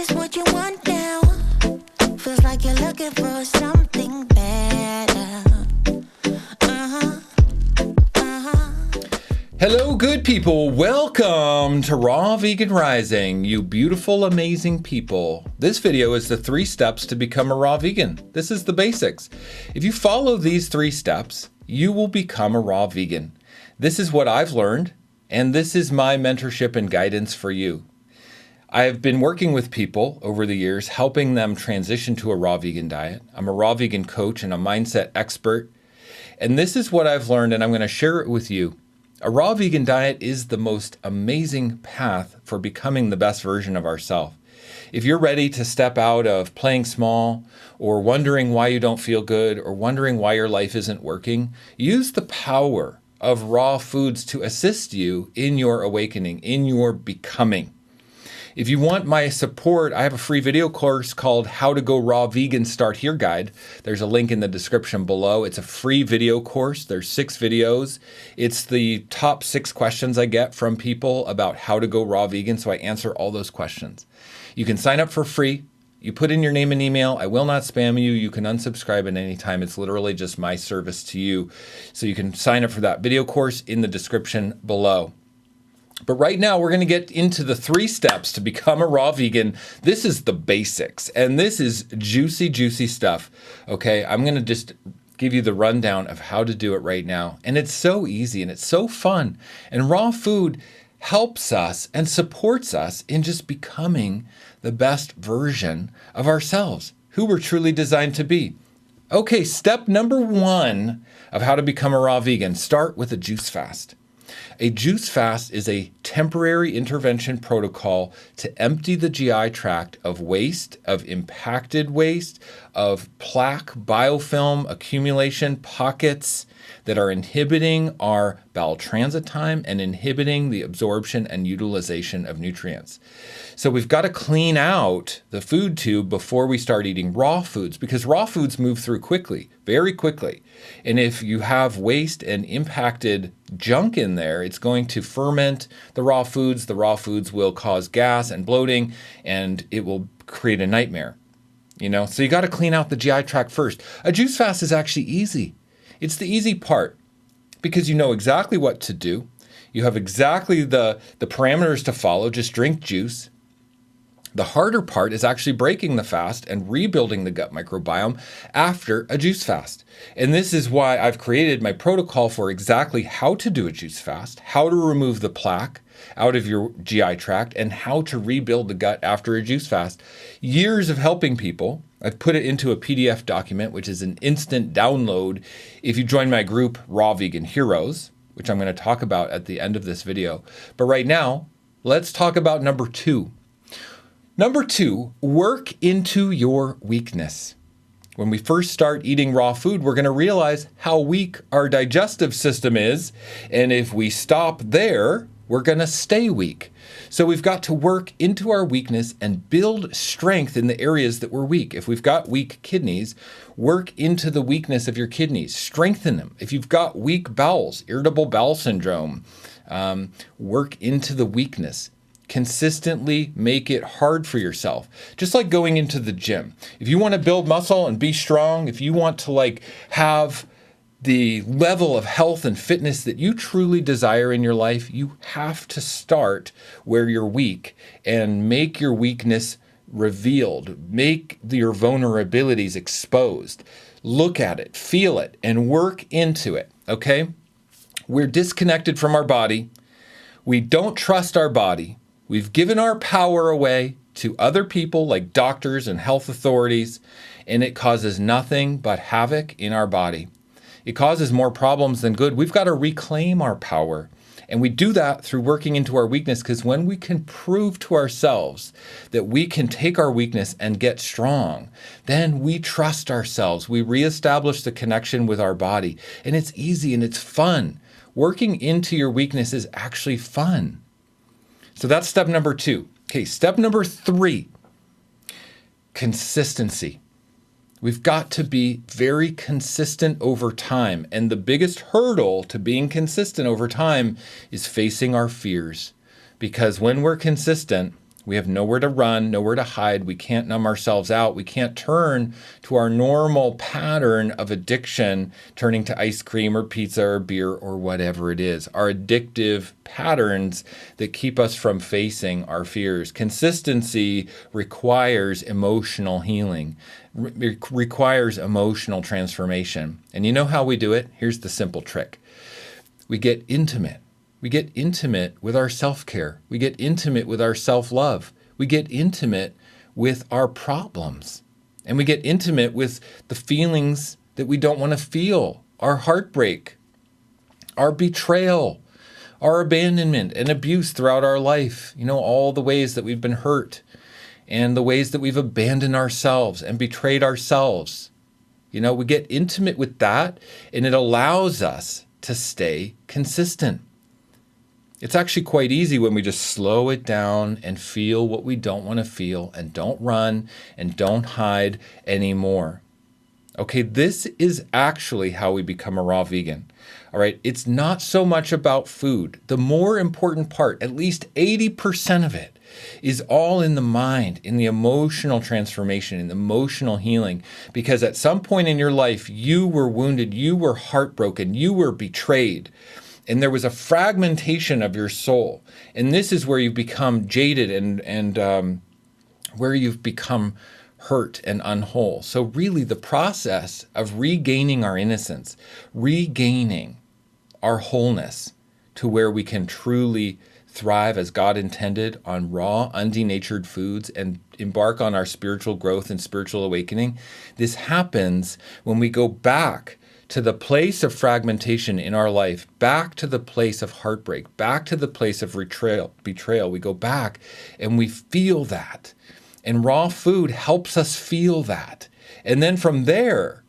this what you want now? Feels like you're looking for something better. Hello, good people. Welcome to Raw Vegan Rising, you beautiful, amazing people. This video is the 3 steps to become a raw vegan. This is the basics. If you follow these 3 steps, you will become a raw vegan. This is what I've learned, and this is my mentorship and guidance for you. I've been working with people over the years, helping them transition to a raw vegan diet. I'm a raw vegan coach and a mindset expert. And this is what I've learned, and I'm going to share it with you. A raw vegan diet is the most amazing path for becoming the best version of ourselves. If you're ready to step out of playing small or wondering why you don't feel good or wondering why your life isn't working, use the power of raw foods to assist you in your awakening, in your becoming. If you want my support, I have a free video course called How to Go Raw Vegan Start Here Guide. There's a link in the description below. It's a free video course. There's 6 videos. It's the top 6 questions I get from people about how to go raw vegan, so I answer all those questions. You can sign up for free. You put in your name and email. I will not spam you. You can unsubscribe at any time. It's literally just my service to you. So you can sign up for that video course in the description below. But right now, we're going to get into the 3 steps to become a raw vegan. This is the basics, and this is juicy, juicy stuff. Okay, I'm going to just give you the rundown of how to do it right now. And it's so easy, and it's so fun. And raw food helps us and supports us in just becoming the best version of ourselves, who we're truly designed to be. Okay, step number 1 of how to become a raw vegan. Start with a juice fast. A juice fast is a temporary intervention protocol to empty the GI tract of waste, of impacted waste, of plaque, biofilm accumulation, pockets that are inhibiting our bowel transit time and inhibiting the absorption and utilization of nutrients. So we've got to clean out the food tube before we start eating raw foods, because raw foods move through quickly, very quickly. And if you have waste and impacted junk in there, it's going to ferment the raw foods. The raw foods will cause gas and bloating, and it will create a nightmare. So you got to clean out the GI tract first. A juice fast is actually easy. It's the easy part because you know exactly what to do. You have exactly the parameters to follow. Just drink juice. The harder part is actually breaking the fast and rebuilding the gut microbiome after a juice fast. And this is why I've created my protocol for exactly how to do a juice fast, how to remove the plaque out of your GI tract, and how to rebuild the gut after a juice fast. Years of helping people. I've put it into a PDF document, which is an instant download if you join my group, Raw Vegan Heroes, which I'm going to talk about at the end of this video. But right now, let's talk about number 2. Number 2, work into your weakness. When we first start eating raw food, we're going to realize how weak our digestive system is. And if we stop there, we're going to stay weak. So we've got to work into our weakness and build strength in the areas that we're weak. If we've got weak kidneys, work into the weakness of your kidneys. Strengthen them. If you've got weak bowels, irritable bowel syndrome, work into the weakness. Consistently make it hard for yourself. Just like going into the gym. If you want to build muscle and be strong, if you want to have the level of health and fitness that you truly desire in your life, you have to start where you're weak and make your weakness revealed. Make your vulnerabilities exposed. Look at it, feel it, and work into it, okay? We're disconnected from our body. We don't trust our body. We've given our power away to other people like doctors and health authorities, and it causes nothing but havoc in our body. It causes more problems than good. We've got to reclaim our power. And we do that through working into our weakness, because when we can prove to ourselves that we can take our weakness and get strong, then we trust ourselves. We reestablish the connection with our body. And it's easy and it's fun. Working into your weakness is actually fun. So that's step number 2. Okay, step number 3, consistency. We've got to be very consistent over time. And the biggest hurdle to being consistent over time is facing our fears. Because when we're consistent, We have nowhere to run, nowhere to hide. We can't numb ourselves out. We can't turn to our normal pattern of addiction, turning to ice cream or pizza or beer or whatever it is. Our addictive patterns that keep us from facing our fears. Consistency requires emotional healing, requires emotional transformation. And you know how we do it? Here's the simple trick. We get intimate. We get intimate with our self-care. We get intimate with our self-love. We get intimate with our problems. And we get intimate with the feelings that we don't want to feel, our heartbreak, our betrayal, our abandonment and abuse throughout our life. You know, all the ways that we've been hurt and the ways that we've abandoned ourselves and betrayed ourselves. You know, we get intimate with that, and it allows us to stay consistent. It's actually quite easy when we just slow it down and feel what we don't want to feel and don't run and don't hide anymore. Okay, this is actually how we become a raw vegan. All right, it's not so much about food. The more important part, at least 80% of it, is all in the mind, in the emotional transformation, in the emotional healing. Because at some point in your life, you were wounded, you were heartbroken, you were betrayed. And there was a fragmentation of your soul. And this is where you've become jaded and where you've become hurt and unwhole. So really the process of regaining our innocence, regaining our wholeness to where we can truly thrive as God intended on raw, undenatured foods and embark on our spiritual growth and spiritual awakening, this happens when we go back to the place of fragmentation in our life, back to the place of heartbreak, back to the place of betrayal. We go back and we feel that. And raw food helps us feel that. And then from there,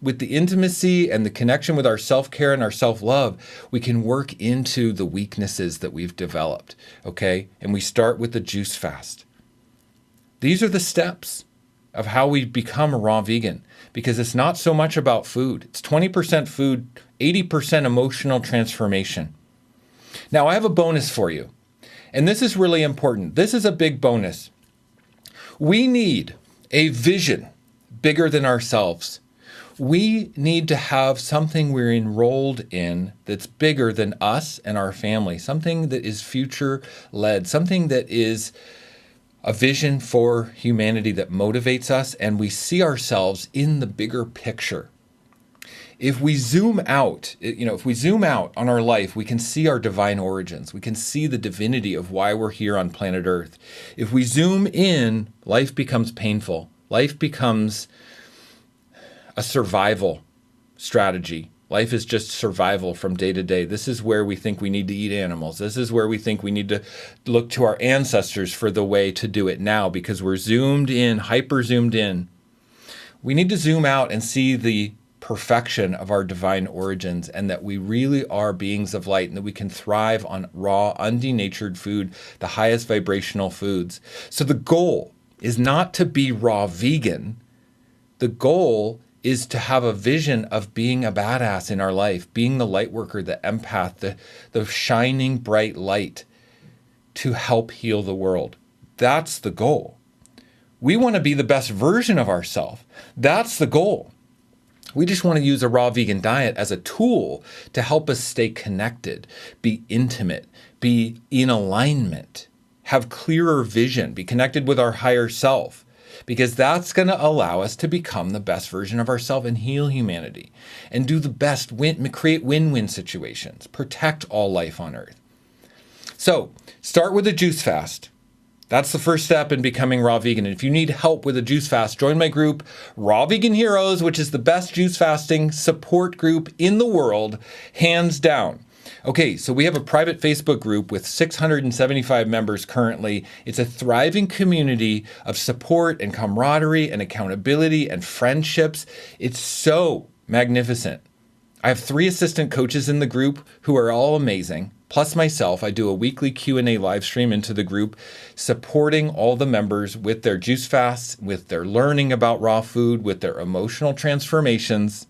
with the intimacy and the connection with our self-care and our self-love, we can work into the weaknesses that we've developed, okay? And we start with the juice fast. These are the steps of how we become a raw vegan, because it's not so much about food. It's 20% food, 80% emotional transformation. Now, I have a bonus for you, and this is really important. This is a big bonus. We need a vision bigger than ourselves. We need to have something we're enrolled in that's bigger than us and our family, something that is future-led, something that is a vision for humanity that motivates us, and we see ourselves in the bigger picture. If we zoom out, if we zoom out on our life, we can see our divine origins. We can see the divinity of why we're here on planet Earth. If we zoom in, life becomes painful. Life becomes a survival strategy. Life is just survival from day to day. This is where we think we need to eat animals. This is where we think we need to look to our ancestors for the way to do it now, because we're zoomed in, hyper zoomed in. We need to zoom out and see the perfection of our divine origins, and that we really are beings of light, and that we can thrive on raw, undenatured food, the highest vibrational foods. So the goal is not to be raw vegan. The goal is to have a vision of being a badass in our life, being the light worker, the empath, the shining bright light to help heal the world. That's the goal. We want to be the best version of ourselves. That's the goal. We just want to use a raw vegan diet as a tool to help us stay connected, be intimate, be in alignment, have clearer vision, be connected with our higher self. Because that's going to allow us to become the best version of ourselves and heal humanity and do the best, create win-win situations, protect all life on Earth. So start with a juice fast. That's the first step in becoming raw vegan. And if you need help with a juice fast, join my group, Raw Vegan Heroes, which is the best juice fasting support group in the world, hands down. Okay, so we have a private Facebook group with 675 members currently. It's a thriving community of support and camaraderie and accountability and friendships. It's so magnificent. I have 3 assistant coaches in the group who are all amazing. Plus myself, I do a weekly Q&A live stream into the group, supporting all the members with their juice fasts, with their learning about raw food, with their emotional transformations.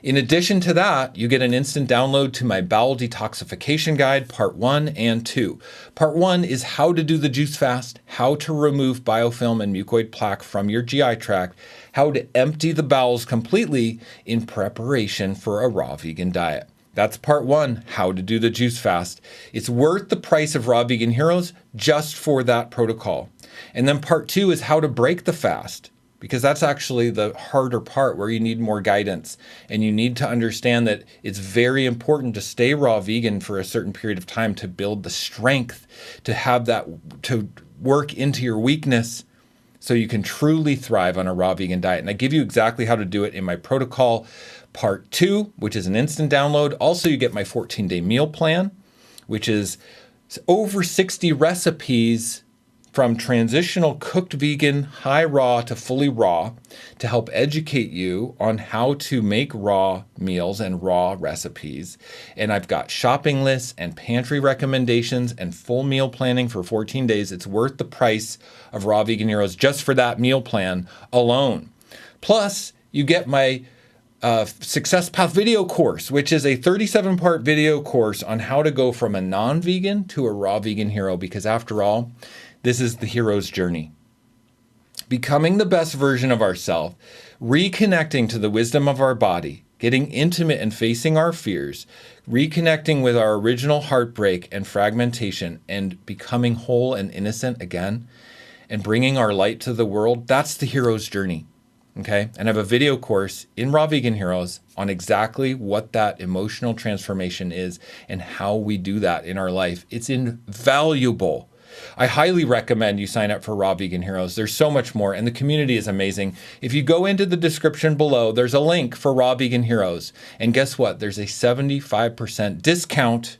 In addition to that, you get an instant download to my bowel detoxification guide, part 1 and 2. Part 1 is how to do the juice fast, how to remove biofilm and mucoid plaque from your GI tract, how to empty the bowels completely in preparation for a raw vegan diet. That's part 1, how to do the juice fast. It's worth the price of Raw Vegan Heroes just for that protocol. And then part 2 is how to break the fast, because that's actually the harder part where you need more guidance and you need to understand that it's very important to stay raw vegan for a certain period of time to build the strength, to have that, to work into your weakness so you can truly thrive on a raw vegan diet. And I give you exactly how to do it in my protocol part 2, which is an instant download. Also, you get my 14-day meal plan, which is over 60 recipes from transitional cooked vegan, high raw to fully raw, to help educate you on how to make raw meals and raw recipes. And I've got shopping lists and pantry recommendations and full meal planning for 14 days. It's worth the price of Raw Vegan Heroes just for that meal plan alone. Plus, you get my Success Path video course, which is a 37-part video course on how to go from a non-vegan to a raw vegan hero, because after all, this is the hero's journey. Becoming the best version of ourselves, reconnecting to the wisdom of our body, getting intimate and facing our fears, reconnecting with our original heartbreak and fragmentation, and becoming whole and innocent again, and bringing our light to the world, that's the hero's journey. Okay? And I have a video course in Raw Vegan Heroes on exactly what that emotional transformation is and how we do that in our life. It's invaluable. I highly recommend you sign up for Raw Vegan Heroes. There's so much more, and the community is amazing. If you go into the description below, there's a link for Raw Vegan Heroes. And guess what? There's a 75% discount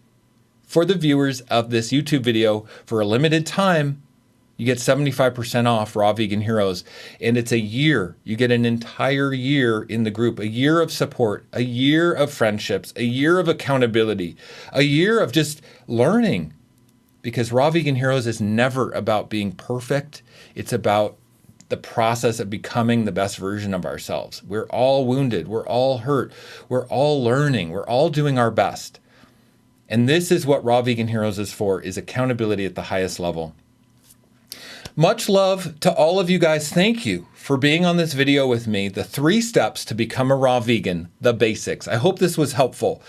for the viewers of this YouTube video for a limited time. You get 75% off Raw Vegan Heroes, and it's a year. You get an entire year in the group, a year of support, a year of friendships, a year of accountability, a year of just learning. Because Raw Vegan Heroes is never about being perfect. It's about the process of becoming the best version of ourselves. We're all wounded. We're all hurt. We're all learning. We're all doing our best. And this is what Raw Vegan Heroes is for, is accountability at the highest level. Much love to all of you guys. Thank you for being on this video with me. The 3 steps to become a raw vegan, the basics. I hope this was helpful.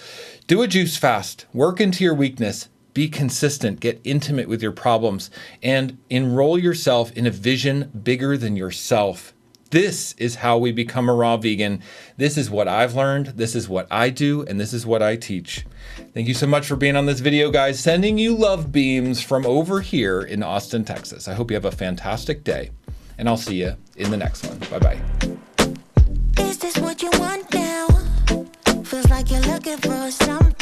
Do a juice fast. Work into your weakness. Be consistent, get intimate with your problems, and enroll yourself in a vision bigger than yourself. This is how we become a raw vegan. This is what I've learned, this is what I do, and this is what I teach. Thank you so much for being on this video, guys. Sending you love beams from over here in Austin, Texas. I hope you have a fantastic day, and I'll see you in the next one. Bye-bye. Is this what you want now? Feels like you're looking for something.